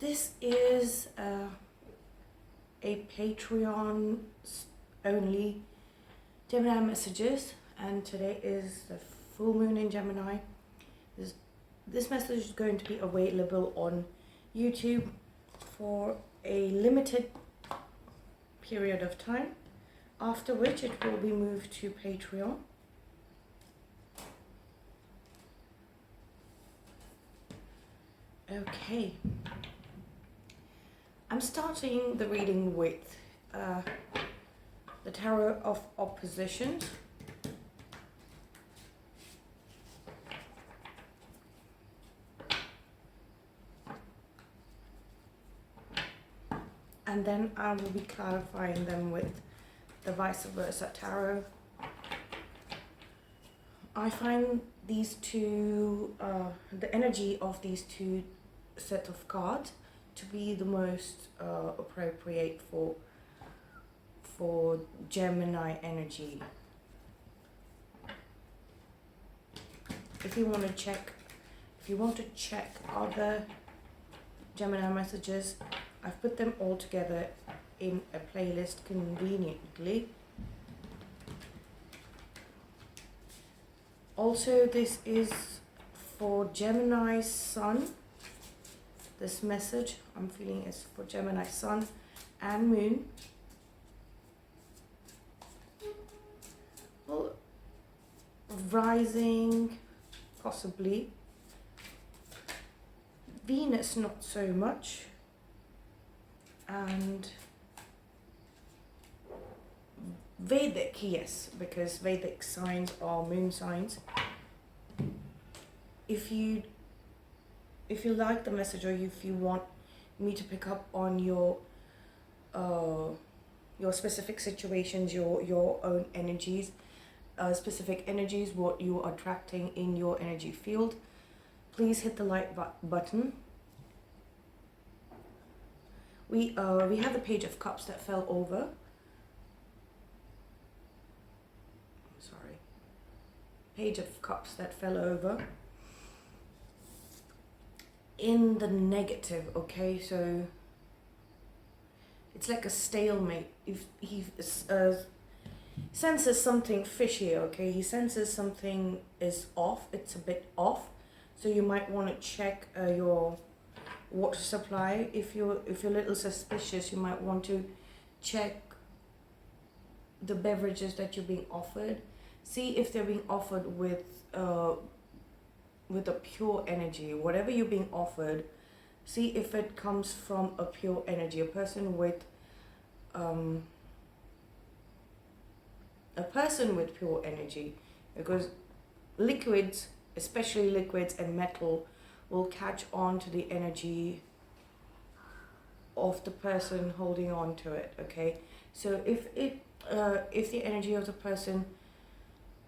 This is a Patreon only Gemini Messages, and today is the full moon in Gemini. This message is going to be available on YouTube for a limited period of time, after which it will be moved to Patreon. Okay, I'm starting the reading with the Tarot of Oppositions. And then I will be clarifying them with the vice versa tarot. I find these two, the energy of these two set of cards to be the most appropriate for Gemini energy. If you want to check other Gemini messages, I've put them all together in a playlist conveniently. Also, this is for Gemini Sun. This message I'm feeling is for Gemini Sun and Moon. Well, rising, possibly. Venus, not so much. And Vedic, yes, because Vedic signs are moon signs. If you like the message, or if you want me to pick up on your specific situations, your own energies, specific energies, what you are attracting in your energy field, please hit the like button. We have the Page of Cups that fell over. Sorry. Page of Cups that fell over. In the negative, okay? So it's like a stalemate. If he senses something fishy, okay? He senses something is off. It's a bit off. So you might want to check your water supply. If you're a little suspicious, you might want to check the beverages that you're being offered. See if they're being offered with a pure energy. Whatever you're being offered, see if it comes from a pure energy, a person with pure energy, because liquids, especially liquids and metal, will catch on to the energy of the person holding on to it, okay? So if the energy of the person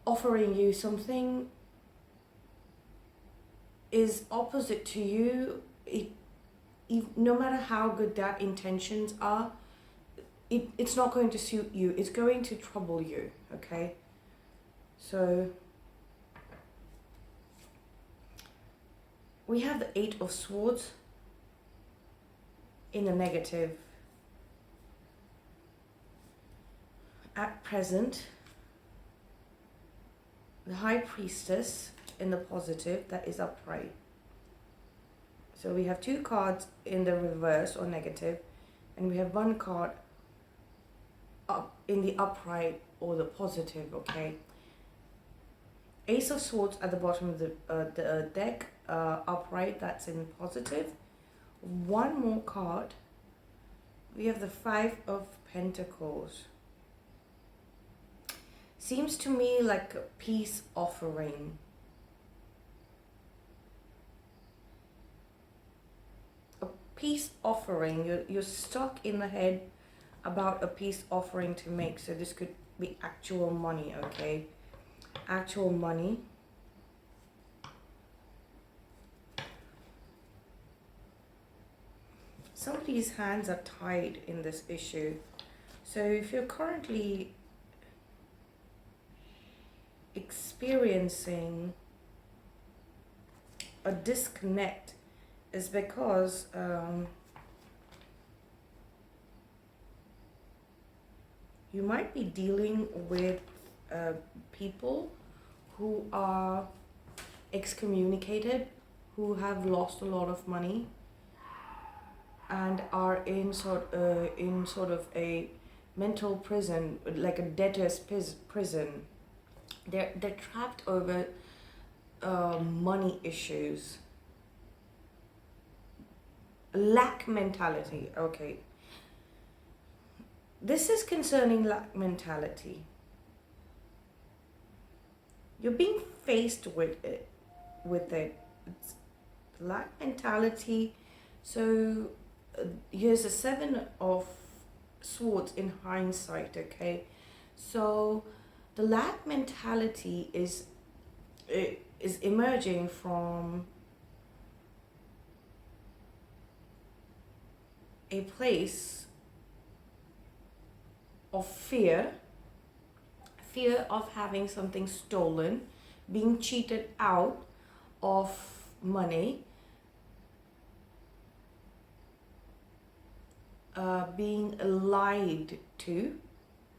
offering you something is opposite to you, no matter how good that intentions are, it's not going to suit you. It's going to trouble you, okay? So we have the Eight of Swords in the negative. At present, the High Priestess in the positive, that is upright. So we have two cards in the reverse or negative, and we have one card up in the upright or the positive, okay? Ace of Swords at the bottom of the deck, upright, that's in positive. One more card, we have the Five of Pentacles. Seems to me like a peace offering. A peace offering. You're stuck in the head about a peace offering to make. So this could be actual money, okay? Actual money. Somebody's hands are tied in this issue. So if you're currently experiencing a disconnect, is because you might be dealing with people who are excommunicated, who have lost a lot of money and are in sort of a mental prison, like a debtor's prison. They're trapped over money issues. Lack mentality. Okay. This is concerning lack mentality. You're being faced with it. It's lack mentality. So here's a 7 of swords in hindsight. Okay. So the lack mentality is emerging from a place of fear of having something stolen, being cheated out of money, being lied to,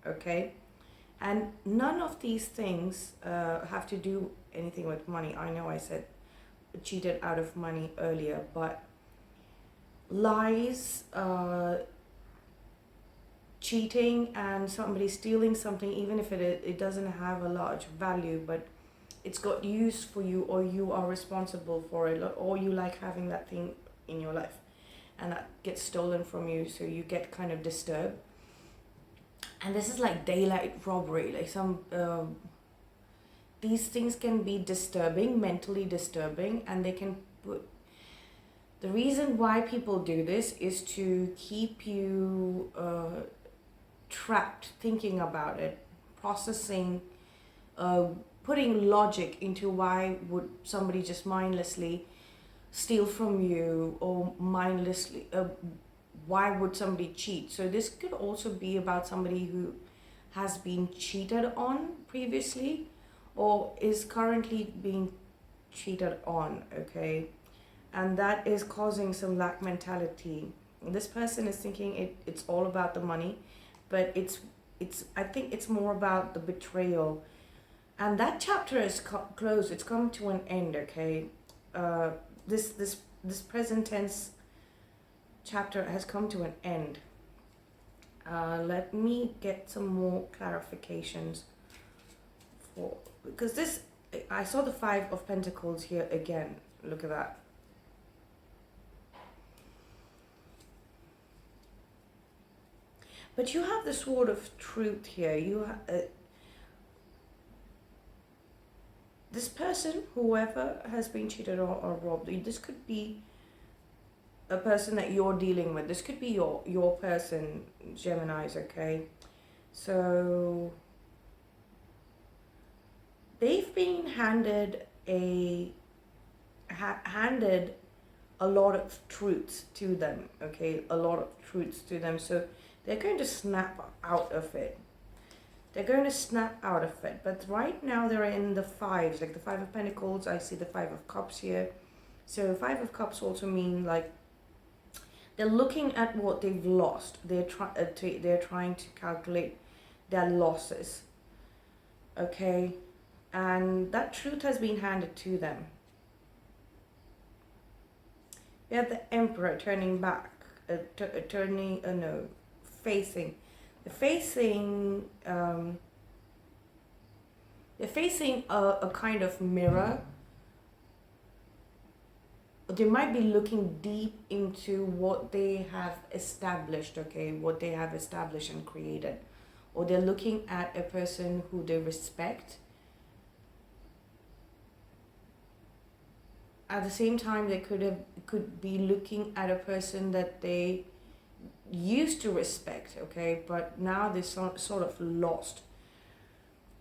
okay? And none of these things have to do anything with money. I know I said cheated out of money earlier, but lies, cheating, and somebody stealing something, even if it doesn't have a large value, but it's got use for you, or you are responsible for it, or you like having that thing in your life, and that gets stolen from you, so you get kind of disturbed. And this is like daylight robbery, like some these things can be disturbing, mentally disturbing, and they can put, the reason why people do this is to keep you trapped, thinking about it, processing, putting logic into why would somebody just mindlessly steal from you, or mindlessly, why would somebody cheat. So this could also be about somebody who has been cheated on previously, or is currently being cheated on, okay? And that is causing some lack mentality. This person is thinking it's all about the money, but it's I think it's more about the betrayal. And that chapter is closed. It's come to an end, okay? This present tense chapter has come to an end. Let me get some more clarifications for, because this, I saw the 5 of Pentacles here again. Look at that. But you have the Sword of Truth here. You this person, whoever has been cheated or robbed, this could be a person that you're dealing with. This could be your person, Geminis, okay? So they've been handed a lot of truths to them, okay? A lot of truths to them. So they're going to snap out of it. They're going to snap out of it. But right now they're in the 5s, like the 5 of Pentacles. I see the 5 of Cups here. So 5 of Cups also mean like they're looking at what they've lost. They're trying to calculate their losses, okay? And that truth has been handed to them. We have the Emperor turning back, facing. They're facing a kind of mirror. They might be looking deep into what they have established, okay? What they have established and created. Or they're looking at a person who they respect. At the same time, they could be looking at a person that they used to respect, okay? But now they sort of lost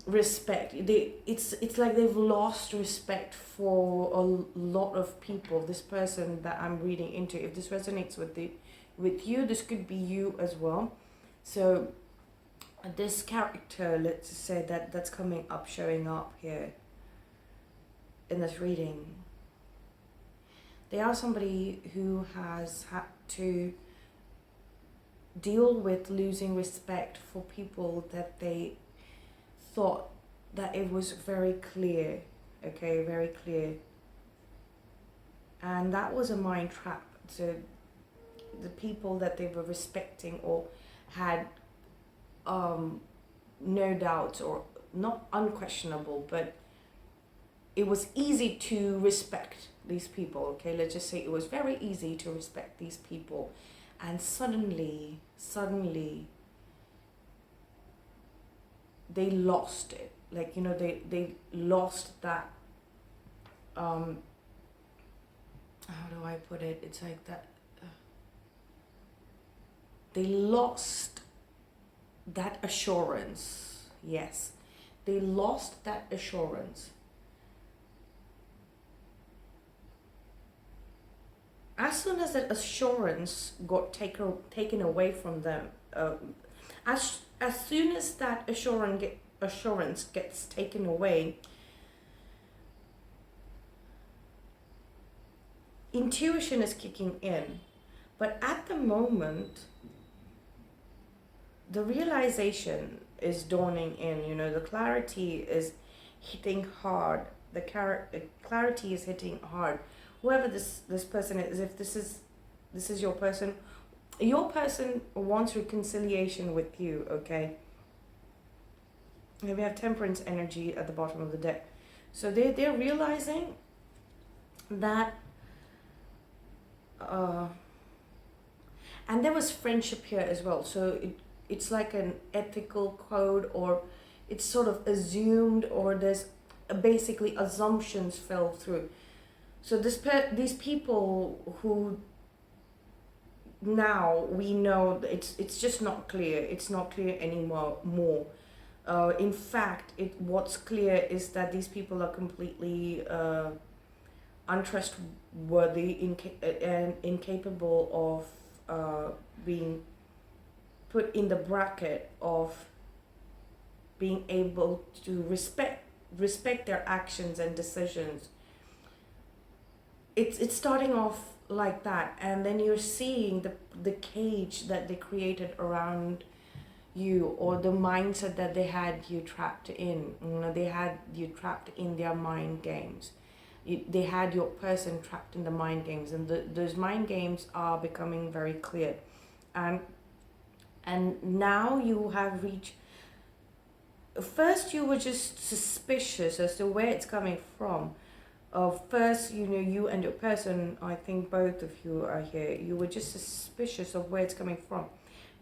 respect. It's like they've lost respect for a lot of people. This person that I'm reading into, if this resonates with you, this could be you as well. So this character, let's say that's coming up, showing up here in this reading, they are somebody who has had to deal with losing respect for people that they thought that it was very clear, okay, very clear. And that was a mind trap. So the people that they were respecting or had no doubts, or not unquestionable, but it was easy to respect these people, okay? Let's just say it was very easy to respect these people. And suddenly, they lost it. Like, you know, they lost that, how do I put it? It's like that, they lost that assurance. Yes, they lost that assurance. As soon as that assurance got taken away from them, as soon as that assurance gets taken away, intuition is kicking in. But at the moment, the realization is dawning in, you know, the clarity is hitting hard. The clarity is hitting hard. Whoever this person is, if this is your person wants reconciliation with you, okay? And we have temperance energy at the bottom of the deck. So they're realizing that, and there was friendship here as well. So it's like an ethical code, or it's sort of assumed, or there's basically assumptions fell through. So these people who now we know it's just not clear. It's not clear anymore. In fact, what's clear is that these people are completely untrustworthy and incapable of being put in the bracket of being able to respect their actions and decisions. It's starting off like that, and then you're seeing the cage that they created around you, or the mindset that they had you trapped in. You know, they had you trapped in their mind games. They had your person trapped in the mind games, and those mind games are becoming very clear. And now you have reached. First, you were just suspicious as to where it's coming from. First, you know, you and your person, I think both of you are here, you were just suspicious of where it's coming from.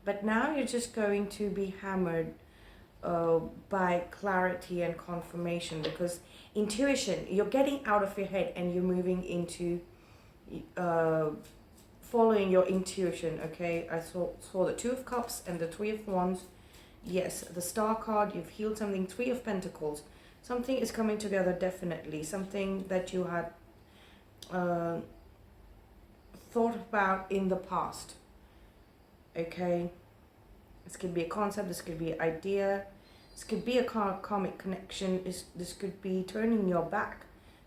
But now you're just going to be hammered by clarity and confirmation, because intuition, you're getting out of your head and you're moving into following your intuition, okay? I saw the Two of Cups and the Three of Wands. Yes, the Star card, you've healed something. Three of Pentacles. Something is coming together, definitely. Something that you had thought about in the past. Okay? This could be a concept. This could be an idea. This could be a karmic connection. This could be turning your back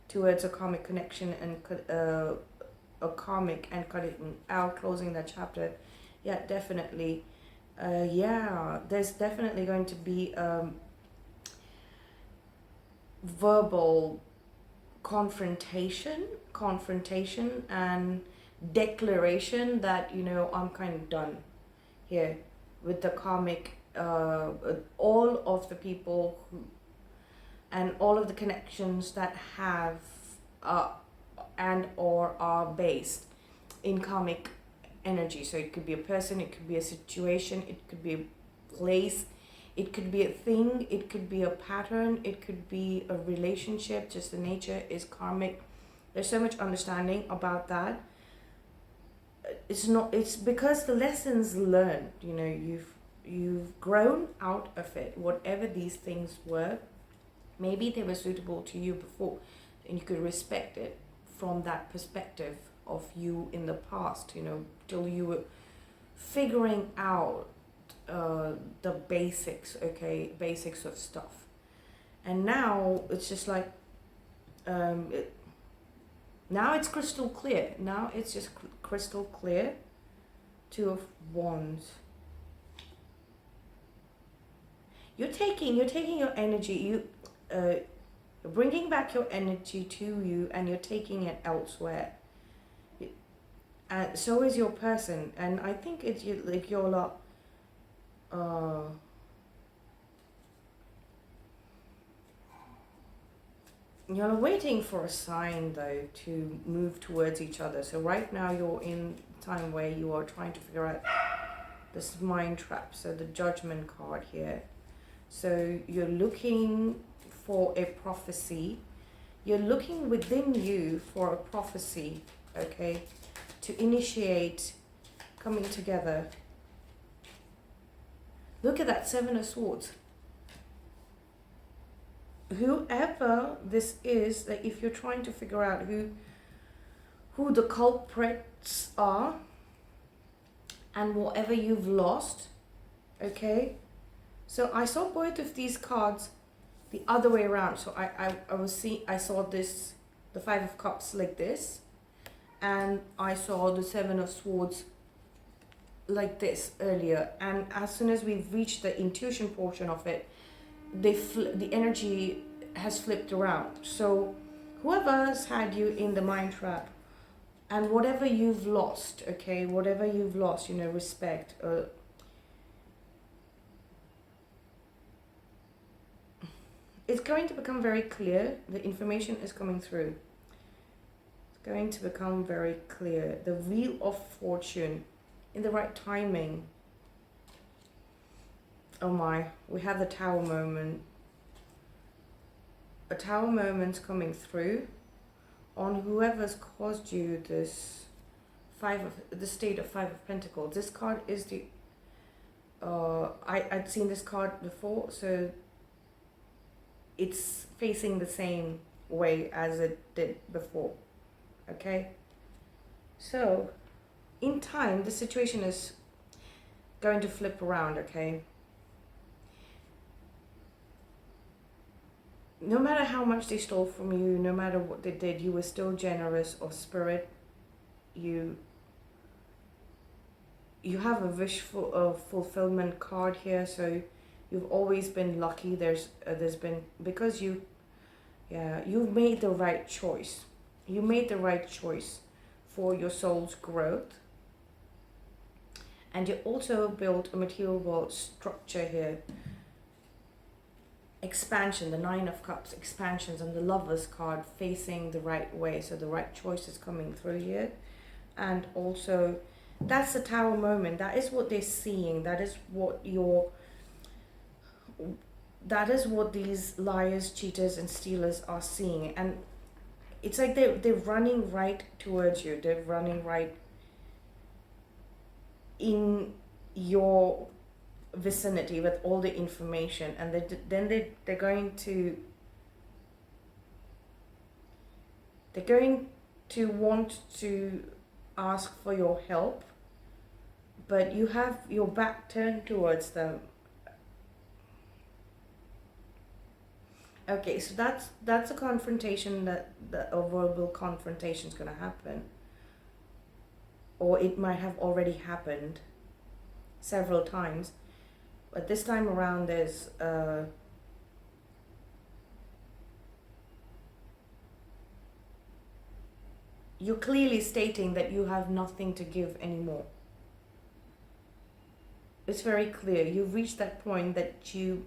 towards a karmic connection and a karmic and cutting out, closing that chapter. Yeah, definitely. Yeah, there's definitely going to be verbal confrontation and declaration that, you know, I'm kind of done here with the karmic, all of the people who, and all of the connections that have and or are based in karmic energy. So it could be a person, it could be a situation, it could be a place, it could be a thing, it could be a pattern, it could be a relationship. Just the nature is karmic. There's so much understanding about that. It's because the lessons learned, you know, you've grown out of it. Whatever these things were, maybe they were suitable to you before, and you could respect it from that perspective of you in the past, you know, till you were figuring out the basics, okay, basics of stuff. And now it's just like, now it's crystal clear. Now it's just crystal clear. Two of Wands. you're taking your energy, you're bringing back your energy to you, and you're taking it elsewhere. And so is your person, and I think it's like you're lot. You're waiting for a sign though to move towards each other. So right now you're in time where you are trying to figure out this mind trap. So the judgment card here. So you're looking for a prophecy. You're looking within you for a prophecy, okay, to initiate coming together. Look at that, 7 of Swords. Whoever this is, like if you're trying to figure out who the culprits are and whatever you've lost, okay? So I saw both of these cards the other way around. So I saw this, the 5 of Cups like this, and I saw the 7 of Swords like this earlier. And as soon as we've reached the intuition portion of it, the energy has flipped around. So whoever's had you in the mind trap, and whatever you've lost, okay, whatever you've lost, you know, respect, it's going to become very clear. The information is coming through. It's going to become very clear. The Wheel of Fortune in the right timing. Oh my, we have the Tower moment. A Tower moment's coming through on whoever's caused you this the state of 5 of Pentacles. This card is the I'd seen this card before, so it's facing the same way as it did before. Okay, so in time the situation is going to flip around. Okay, no matter how much they stole from you, no matter what they did, you were still generous of spirit. You have a wish for fulfillment card here, so you've always been lucky. There's been, because you've made the right choice. You made the right choice for your soul's growth, and you also built a material world structure here. Expansion, the 9 of Cups, expansions, and the Lover's card facing the right way. So the right choice is coming through here. And also, that's the Tower moment. That is what they're seeing. That is what these liars, cheaters, and stealers are seeing. And it's like they're running right towards you. They're running right in your vicinity with all the information, and they're going to want to ask for your help, but you have your back turned towards them. Okay, so that's a confrontation, a verbal confrontation is going to happen, or it might have already happened several times. But this time around, there's you're clearly stating that you have nothing to give anymore. It's very clear. You've reached that point that you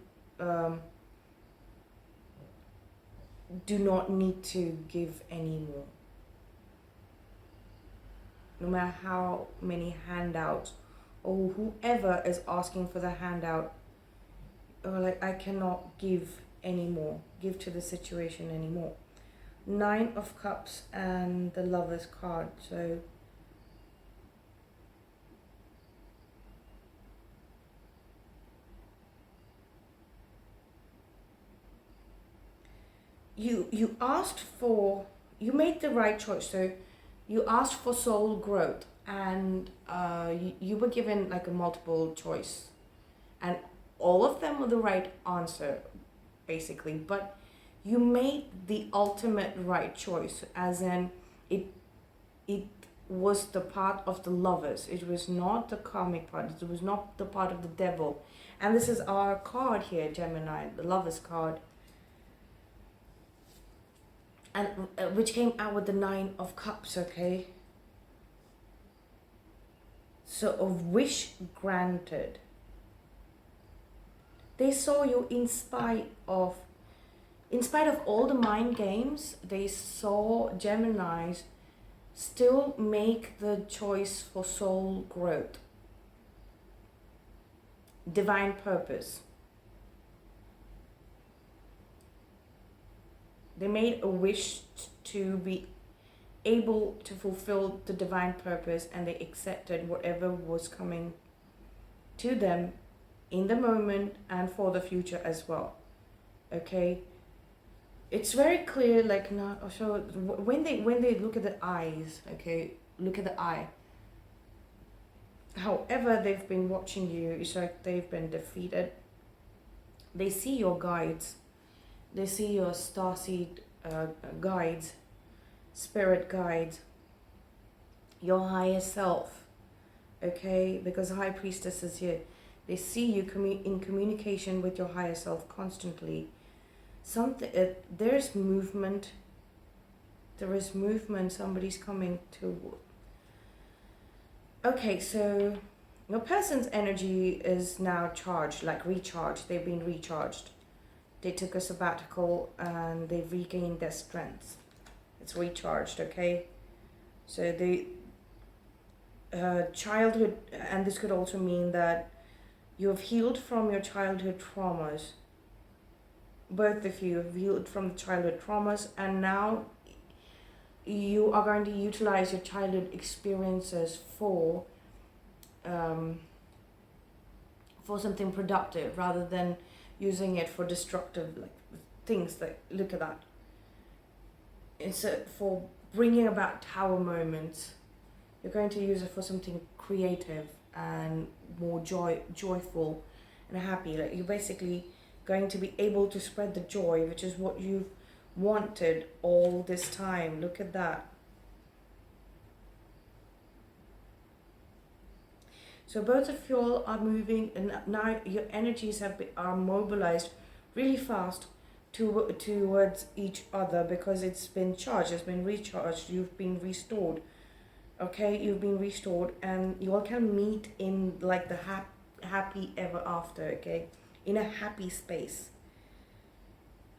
do not need to give anymore. No matter how many handouts or whoever is asking for the handout, or like, I cannot give anymore, give to the situation anymore. 9 of Cups and the Lover's card. So you asked for, you made the right choice. So you asked for soul growth, and you were given like a multiple choice, and all of them were the right answer basically, but you made the ultimate right choice, as in it was the part of the Lovers. It was not the karmic part. It was not the part of the devil. And this is our card here, Gemini, the Lovers card. And which came out with the Nine of Cups, okay? So a wish granted. They saw you in spite of all the mind games. They saw Geminis still make the choice for soul growth, divine purpose. They made a wish to be able to fulfill the divine purpose, and they accepted whatever was coming to them in the moment and for the future as well. Okay, it's very clear. Like now, so when they look at the eyes, okay, look at the eye. However, they've been watching you. It's like they've been defeated. They see your guides. They see your starseed guides, spirit guides, your higher self, okay? Because High Priestess is here. They see you in communication with your higher self constantly. There's movement. There is movement. Somebody's coming to. Okay, so your person's energy is now charged, like recharged. They've been recharged. They took a sabbatical and they've regained their strength. It's recharged, okay? So the childhood, and this could also mean that you have healed from your childhood traumas. Both of you have healed from the childhood traumas, and now you are going to utilize your childhood experiences for something productive rather than using it for destructive things. Like, look at that. It's for bringing about tower moments. You're going to use it for something creative and more joyful and happy. Like, you're basically going to be able to spread the joy, which is what you've wanted all this time. Look at that. So both of you all are moving, and now your energies are mobilized really fast towards each other, because it's been charged, it's been recharged, you've been restored. Okay, you've been restored, and you all can meet in like the happy ever after, okay? In a happy space.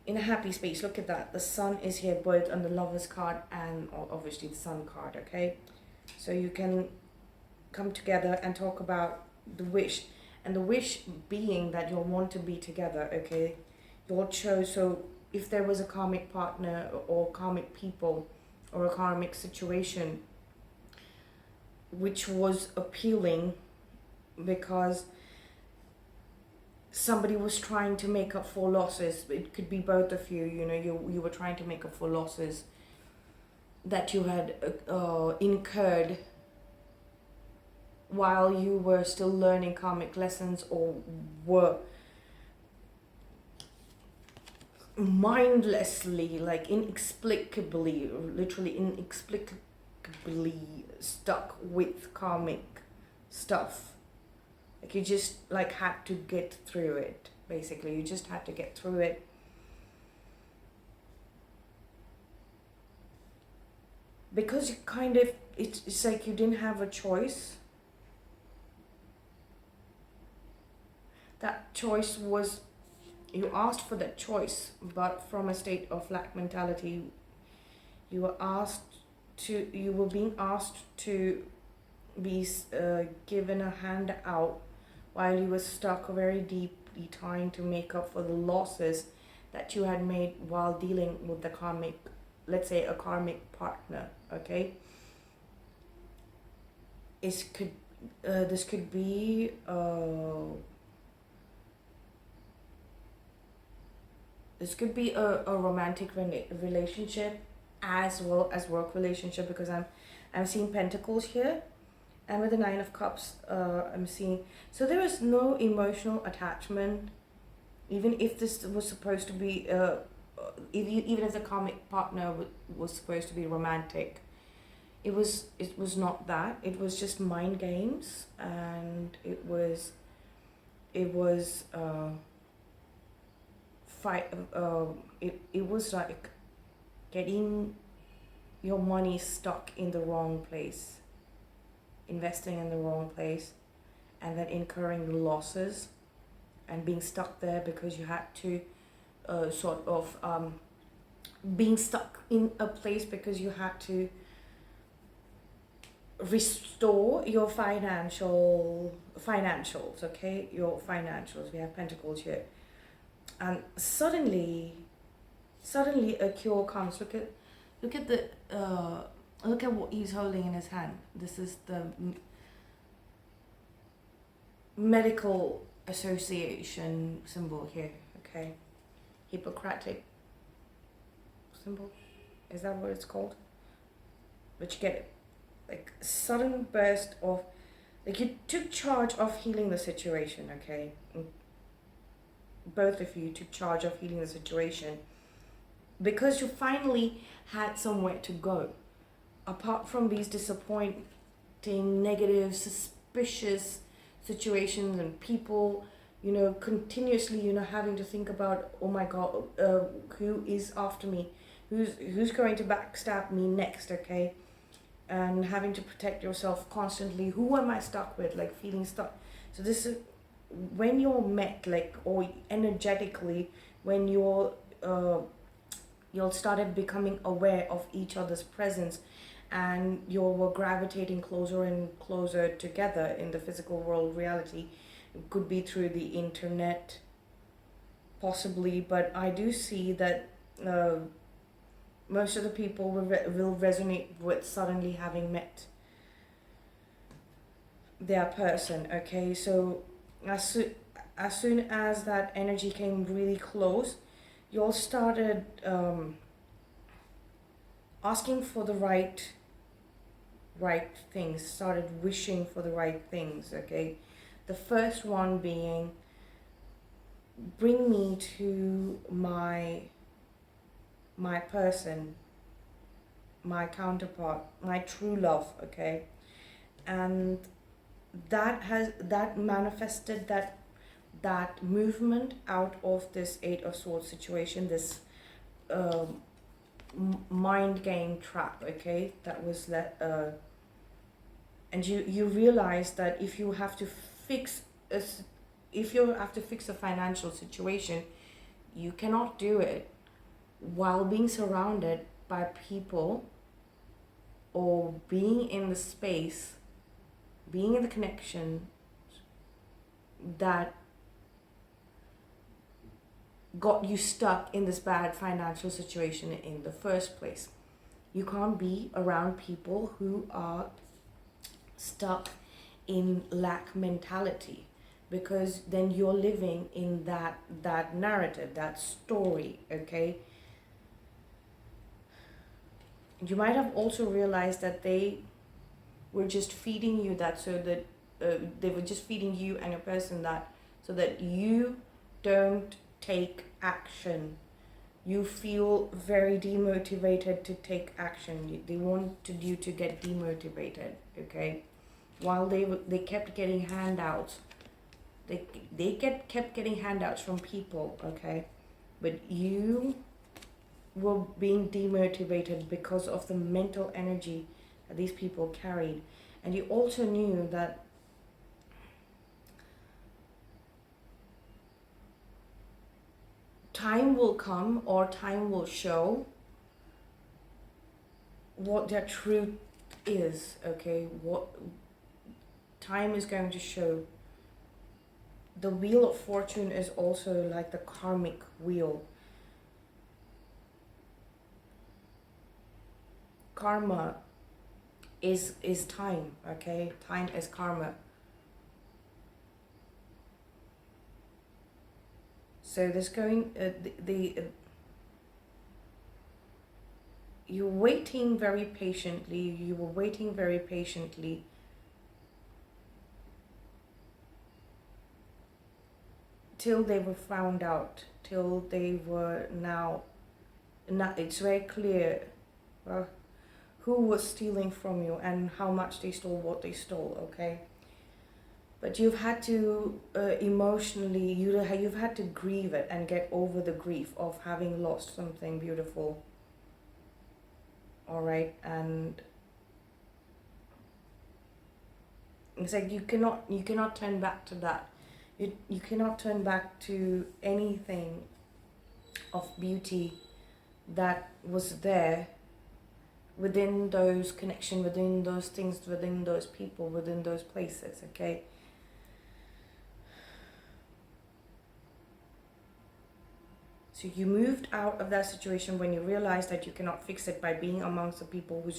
In a happy space. Look at that. The sun is here both on the Lovers card and obviously the Sun card, okay? So you can come together and talk about the wish, and the wish being that you'll want to be together, okay? You'll chose, so if there was a karmic partner or karmic people or a karmic situation which was appealing because somebody was trying to make up for losses, it could be both of you, you know, you were trying to make up for losses that you had incurred while you were still learning karmic lessons, or were mindlessly, like inexplicably, literally inexplicably stuck with karmic stuff. Like you just like had to get through it, basically. You just had to get through it. Because you kind of, it's like you didn't have a choice. That choice was, you asked for that choice, but from a state of lack mentality, you were being asked to be given a hand out while you were stuck very deeply trying to make up for the losses that you had made while dealing with the karmic, let's say a karmic partner, okay? This could be this could be a romantic relationship as well as work relationship, because I'm seeing pentacles here, and with the Nine of Cups I'm seeing, so there is no emotional attachment, even if this was supposed to be even if the karmic partner was supposed to be romantic. It was not that. It was just mind games, and it was it was fight it was like getting your money stuck in the wrong place, investing in the wrong place, and then incurring losses and being stuck there because you had to sort of being stuck in a place because you had to restore your financials, okay, your financials. We have pentacles here, and suddenly a cure comes. Look at the look at what he's holding in his hand. This is the medical association symbol here, okay, Hippocratic symbol, is that what it's called? But you get it, like sudden burst of, like you took charge of healing the situation, okay, both of you took charge of healing the situation because you finally had somewhere to go apart from these disappointing, negative, suspicious situations and people, you know, continuously, you know, having to think about, oh my god, who is after me, who's going to backstab me next, okay, and having to protect yourself constantly. Who am I stuck with? Like feeling stuck. So this is when you're met, like, or energetically, when you're started becoming aware of each other's presence, and you were gravitating closer and closer together in the physical world reality. It could be through the internet, possibly, but I do see that most of the people will resonate with suddenly having met their person, okay? So as soon as that energy came really close, you all started asking for the right things, started wishing for the right things, okay? The first one being, bring me to my person, my counterpart, my true love, okay? And that manifested that movement out of this Eight of Swords situation, this mind game trap, okay, that was and you realize that if you have to fix a financial situation, you cannot do it while being surrounded by people or being in the space, being in the connection that got you stuck in this bad financial situation in the first place. You can't be around people who are stuck in lack mentality, because then you're living in that narrative, that story, okay? You might have also realized that they were just feeding you that, so that they were just feeding you and your person that, so that you don't take action. You feel very demotivated to take action. They wanted you to get demotivated, okay? While they kept getting handouts, they kept getting handouts from people, okay? But you were being demotivated because of the mental energy that these people carried. And you also knew that time will come, or time will show what their truth is, okay? What time is going to show. The Wheel of Fortune is also like the karmic wheel. Karma is time, okay? Time is karma. So there's going you're waiting very patiently. You were waiting very patiently till they were found out. Till they were now it's very clear who was stealing from you and how much they stole, what they stole. Okay. but you've had to emotionally, you've had to grieve it and get over the grief of having lost something beautiful. All right, and it's like you cannot turn back to that. You cannot turn back to anything of beauty that was there within those connection, within those things, within those people, within those places. Okay. So you moved out of that situation when you realized that you cannot fix it by being amongst the people who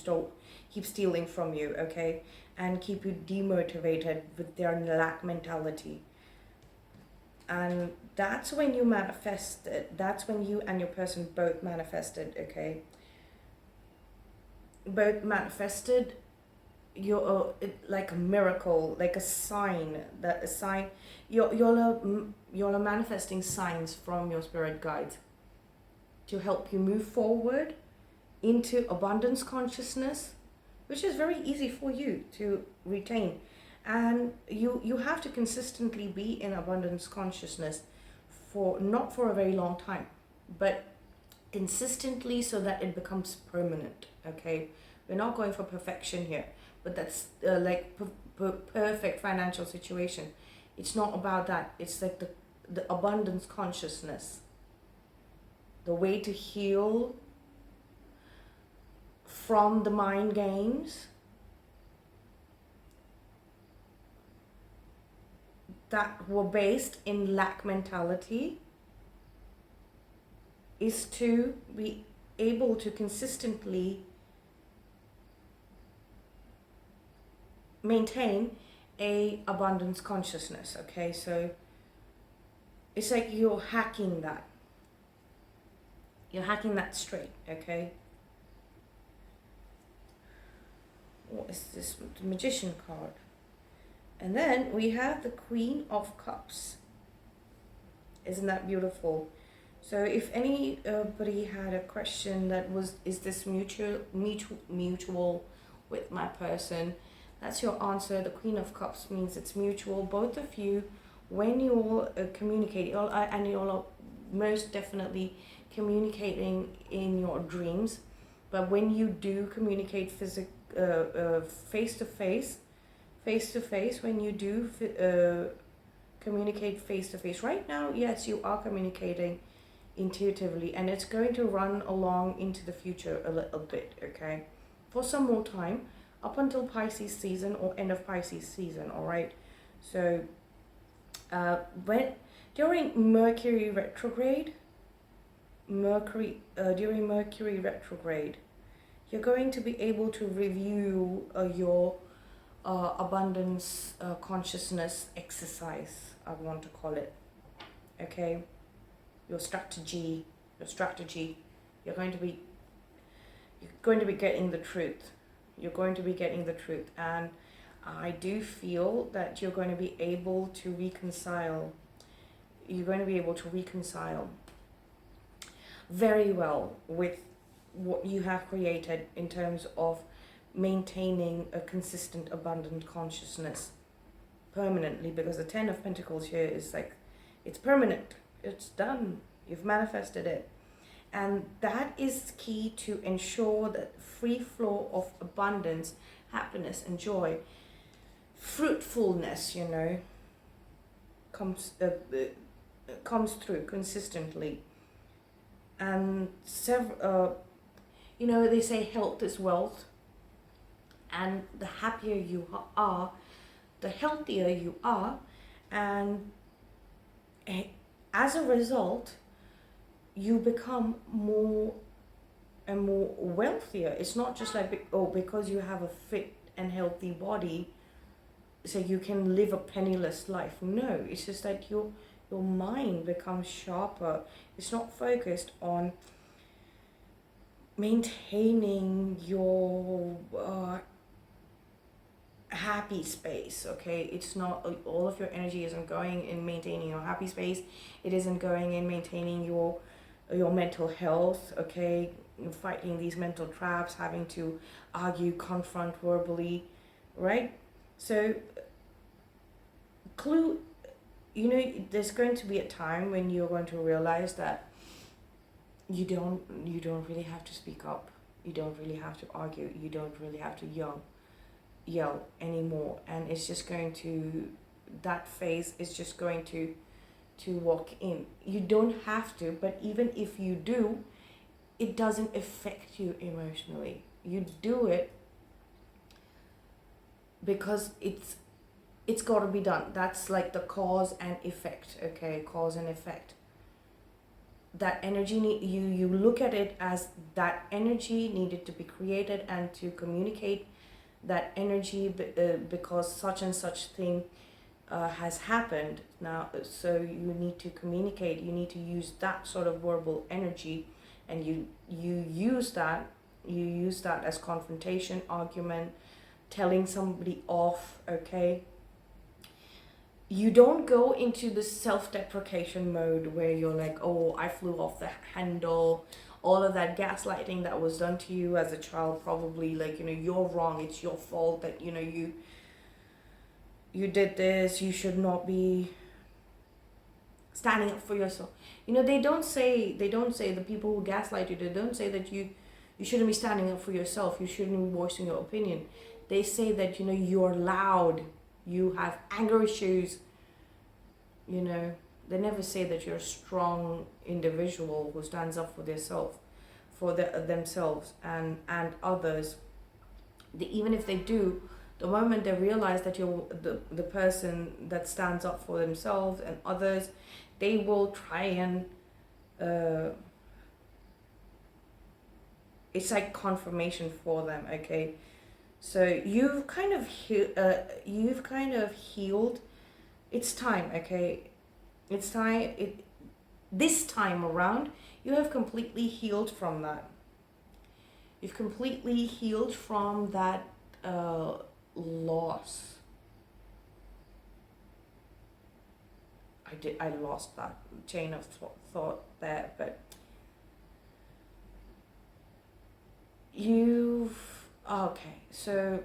keep stealing from you, okay, and keep you demotivated with their lack mentality. And that's when you manifested. That's when you and your person both manifested, okay? Both manifested your like a miracle, like a sign, that a sign. You're manifesting signs from your spirit guides to help you move forward into abundance consciousness, which is very easy for you to retain. And you have to consistently be in abundance consciousness for not for a very long time, but consistently, so that it becomes permanent. Okay, we're not going for perfection here, but that's like perfect financial situation. It's not about that. It's like the abundance consciousness, the way to heal from the mind games that were based in lack mentality, is to be able to consistently maintain a abundance consciousness. Okay, so it's like you're hacking that straight. Okay, what is this? The Magician card. And then we have the Queen of Cups. Isn't that beautiful? So if anybody had a question that was, is this mutual with my person? That's your answer. The Queen of Cups means it's mutual. Both of you, when you all communicate, and you all are most definitely communicating in your dreams. But when you do communicate face to face, when you do communicate face to face, right now, yes, you are communicating intuitively, and it's going to run along into the future a little bit, okay, for some more time, up until Pisces season or end of Pisces season. All right, so when during Mercury retrograde, during Mercury retrograde, you're going to be able to review your abundance consciousness exercise, I want to call it. Okay, your strategy. You're going to be getting the truth. You're going to be getting the truth, and I do feel that you're going to be able to reconcile. You're going to be able to reconcile very well with what you have created in terms of maintaining a consistent abundant consciousness permanently, because the 10 of Pentacles here is like, it's permanent, it's done, you've manifested it. And that is key to ensure that free flow of abundance, happiness and joy, fruitfulness, comes through consistently. And they say health is wealth, and the happier you are, the healthier you are, and as a result, you become more and more wealthier. It's not just like, because you have a fit and healthy body, so you can live a penniless life. No, it's just that your mind becomes sharper. It's not focused on maintaining your happy space. Okay, it's not, all of your energy isn't going in maintaining your happy space. It isn't going in maintaining your mental health. Okay, fighting these mental traps, having to argue, confront verbally, right? So clue, you know, there's going to be a time when you're going to realize that you don't really have to speak up, you don't really have to argue, you don't really have to yell anymore, and it's just going to, that phase is just going to walk in. You don't have to, but even if you do, it doesn't affect you emotionally. You do it because it's got to be done. That's like the cause and effect, okay? Cause and effect. That energy you look at it as that energy needed to be created and to communicate that energy, because such and such thing has happened now. So you need to communicate, you need to use that sort of verbal energy, and you use that, as confrontation, argument, telling somebody off, okay? You don't go into the self-deprecation mode where you're like, oh, I flew off the handle, all of that gaslighting that was done to you as a child, probably, like, you know, you're wrong, it's your fault that, you know, you did this, you should not be standing up for yourself. You know, they don't say, the people who gaslight you, they don't say that you shouldn't be standing up for yourself, you shouldn't be voicing your opinion. They say that, you know, you're loud, you have anger issues, you know. They never say that you're a strong individual who stands up for themselves, themselves and others. Even if they do, the moment they realize that you're the person that stands up for themselves and others, they will try and it's like confirmation for them, okay? So you've kind of healed. It's time, okay? It's time. This time around, you have completely healed from that. You've completely healed from that loss. I lost that chain of thought there, but so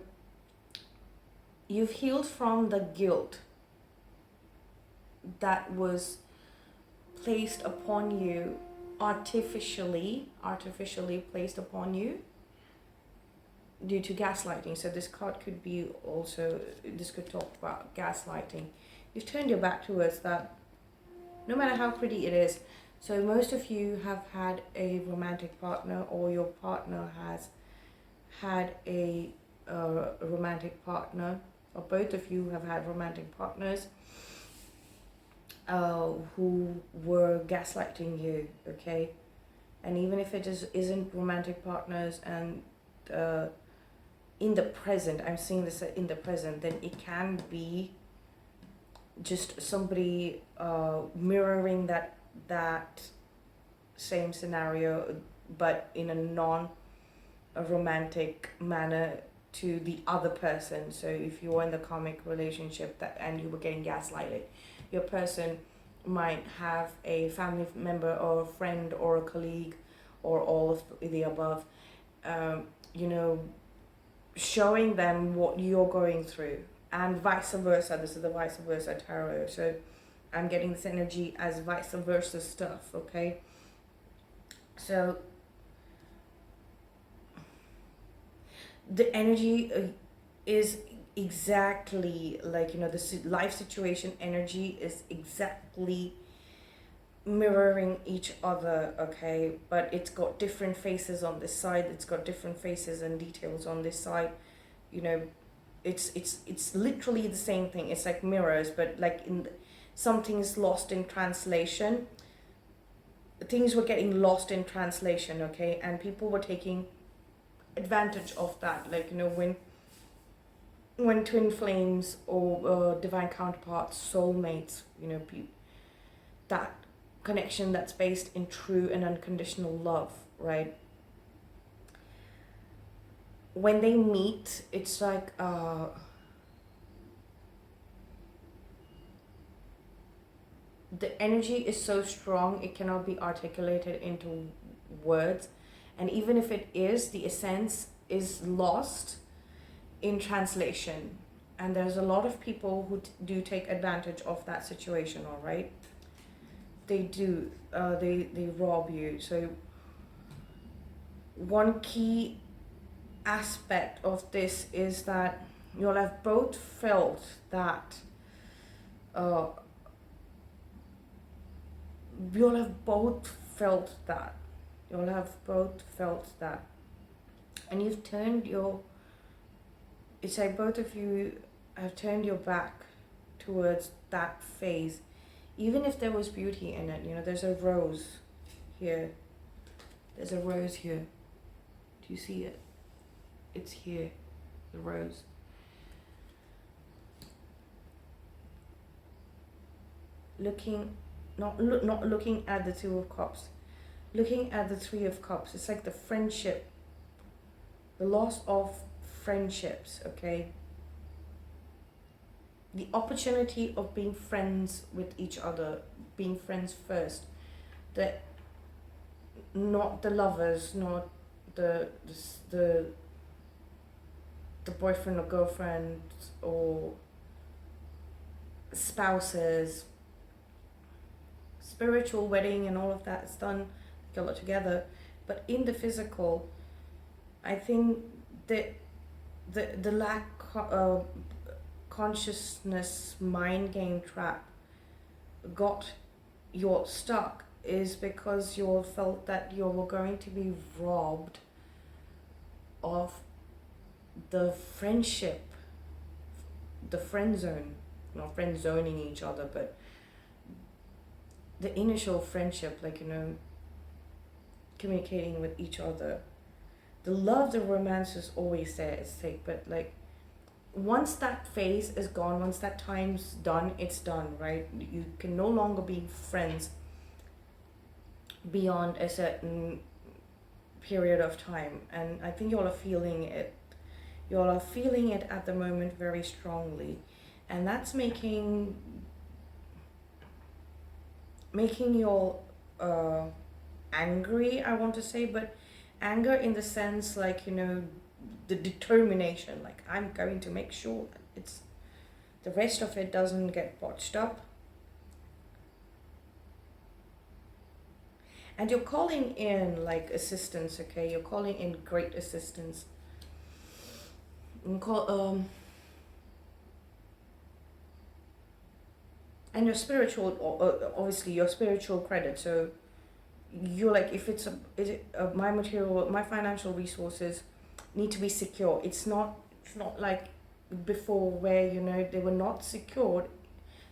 you've healed from the guilt that was placed upon you, artificially placed upon you due to gaslighting. So this card could be also, this could talk about gaslighting. You've turned your back towards that, no matter how pretty it is. So most of you have had a romantic partner, or your partner has had a romantic partner, or both of you have had romantic partners who were gaslighting you, okay? And even if it isn't romantic partners, and in the present, I'm seeing this in the present, then it can be just somebody mirroring that same scenario, but in a non-romantic manner to the other person. So if you were in the karmic relationship and you were getting gaslighted, your person might have a family member or a friend or a colleague or all of the above, you know, showing them what you're going through, and vice versa. This is the vice versa tarot. So I'm getting this energy as vice versa stuff, okay? So the energy is exactly like, you know, the life situation energy is exactly mirroring each other, okay? But it's got different faces on this side, it's got different faces and details on this side, you know. It's literally the same thing. It's like mirrors, but like something's lost in translation. Things were getting lost in translation, okay? And people were taking advantage of that. Like, you know, when twin flames or divine counterparts, soulmates, you know, that connection that's based in true and unconditional love, right? When they meet, it's like the energy is so strong, it cannot be articulated into words. And even if it is, the essence is lost in translation. and there's a lot of people who do take advantage of that situation, all right? They do, they rob you. So one key aspect of this is that you'll have both felt that, uh, you'll have both felt that, you'll have both felt that, and you've turned your, it's like both of you have turned your back towards that phase, even if there was beauty in it. You know, there's a rose here, there's a rose here, do you see it? It's here, the rose. Looking, not looking at the Two of Cups, looking at the Three of Cups. It's like the friendship, the loss of friendships, okay? The opportunity of being friends with each other, being friends first. That, not the lovers, not the boyfriend or girlfriend or spouses. Spiritual wedding and all of that is done a lot together, but in the physical, I think that the lack of consciousness mind game trap got you stuck is because you felt that you were going to be robbed of the friendship, the friend zone, not friend zoning each other, but the initial friendship, like, you know, communicating with each other. The love, the romance is always there at stake, but like, once that phase is gone, once that time's done, it's done, right? You can no longer be friends beyond a certain period of time, and I think you all are feeling it. You all are feeling it at the moment very strongly, and that's making you all angry, I want to say, but anger in the sense, like, you know, the determination, like, I'm going to make sure that it's, the rest of it doesn't get botched up. And you're calling in like assistance, okay? You're calling in great assistance. And and your spiritual, obviously your spiritual credit. So you're like, if it's my material, my financial resources need to be secure. It's not like before where, you know, they were not secured,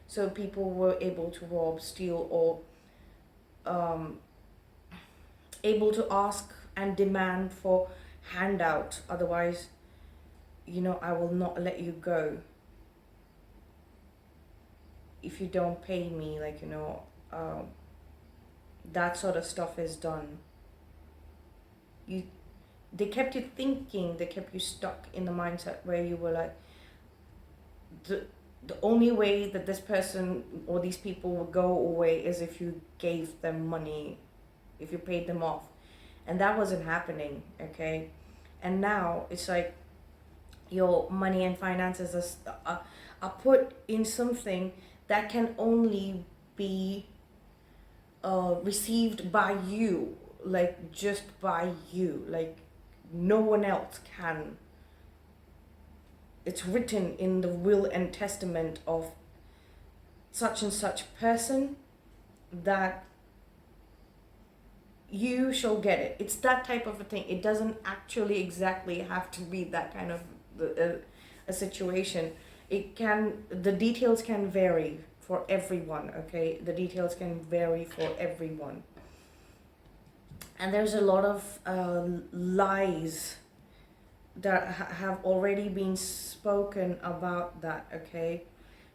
so people were able to rob, steal, or able to ask and demand for handout. Otherwise, you know, I will not let you go if you don't pay me, like, you know, that sort of stuff is done. They kept you thinking, they kept you stuck in the mindset where you were like, the only way that this person or these people will go away is if you gave them money, if you paid them off. And that wasn't happening, okay? And now it's like your money and finances are put in something that can only be received by you, like just by you, like no one else can. It's written in the will and testament of such and such person that you shall get it. It's that type of a thing. It doesn't actually exactly have to be that kind of a situation. It can, the details can vary for everyone, okay? The details can vary for everyone. And there's a lot of lies that have already been spoken about that, okay?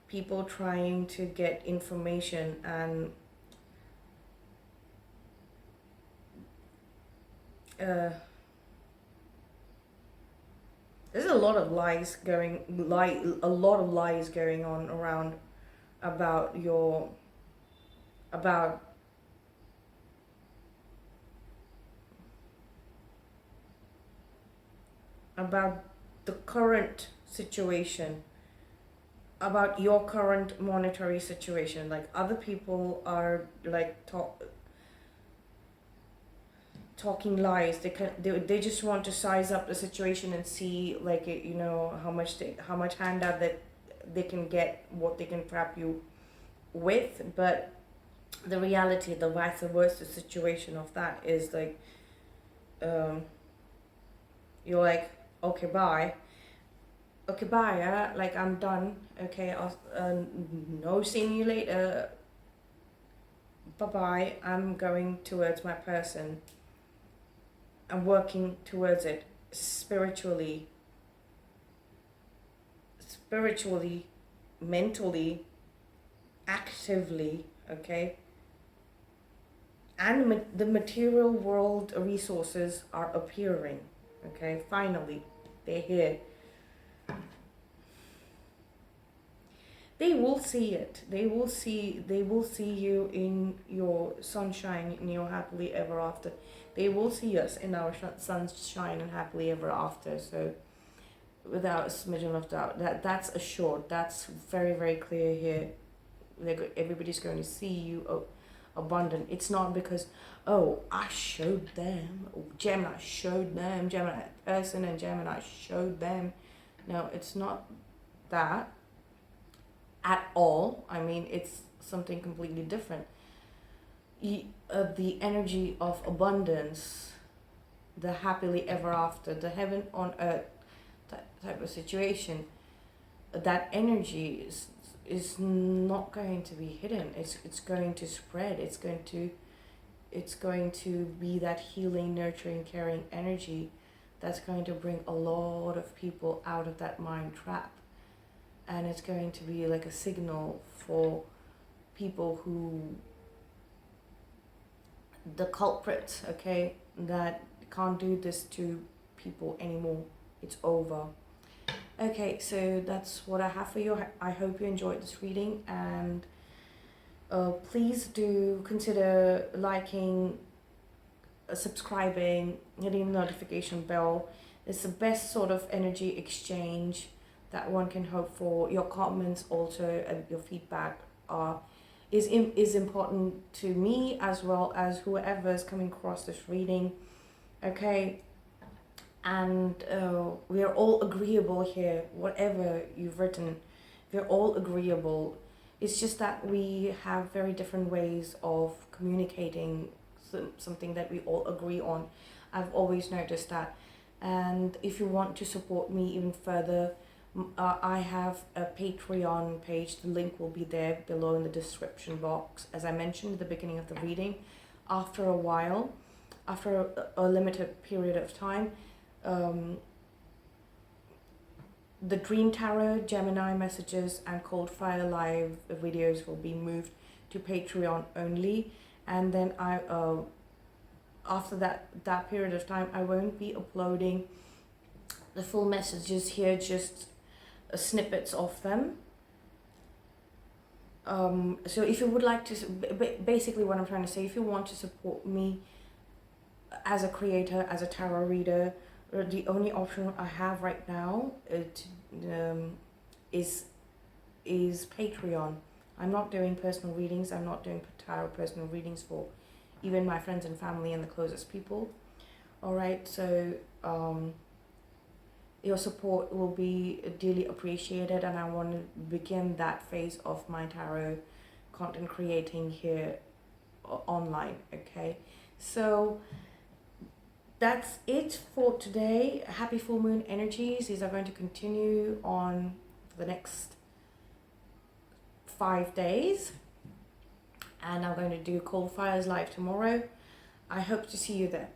People trying to get information, and there's a lot of lies going on around about your about the current situation about your current monetary situation. Like other people are like talking lies. They just want to size up the situation and see like you know how much handout that they can get, what they can trap you with. But the reality, the vice versa situation of that is like you're like, okay, bye. Okay, bye. Yeah, like I'm done. Okay, I'll no seeing you later. Bye bye. I'm going towards my person. I'm working towards it spiritually, mentally, actively. Okay, and the material world resources are appearing. Okay, finally, they're here. They will see it. They will see you in your sunshine, in your happily ever after. They will see us in our sunshine and happily ever after. So without a smidgen of doubt, that's assured. That's very, very clear here. Everybody's going to see you abundant. It's not because, oh, I showed them, Gemini showed them, Gemini person and Gemini showed them. No, it's not that at all. I mean, it's something completely different. The energy of abundance, the happily ever after, the heaven on earth type of situation, that energy is not going to be hidden. It's going to spread. It's going to be that healing, nurturing, caring energy that's going to bring a lot of people out of that mind trap. And it's going to be like a signal for people who, the culprits, okay, that can't do this to people anymore. It's over. Okay, so that's what I have for you. I hope you enjoyed this reading, and please do consider liking, subscribing, hitting the notification bell. It's the best sort of energy exchange that one can hope for. Your comments also and your feedback is important to me as well as whoever is coming across this reading. Okay, and we are all agreeable here. Whatever you've written, we're all agreeable. It's just that we have very different ways of communicating something that we all agree on. I've always noticed that. And if you want to support me even further, I have a Patreon page. The link will be there below in the description box. As I mentioned at the beginning of the reading, after a while, after a limited period of time, the Dream Tarot, Gemini Messages, and Cold Fire Live videos will be moved to Patreon only. And then after that period of time, I won't be uploading the full messages here, just snippets of them. So if you would like to, basically what I'm trying to say, if you want to support me as a creator, as a tarot reader, the only option I have right now is Patreon. I'm not doing personal readings. I'm not doing tarot personal readings for even my friends and family and the closest people. All right, so your support will be dearly appreciated, and I want to begin that phase of my tarot content creating here online. Okay, so that's it for today. Happy full moon energies. These are going to continue on for the next 5 days, and I'm going to do Cold Fires live tomorrow. I hope to see you there.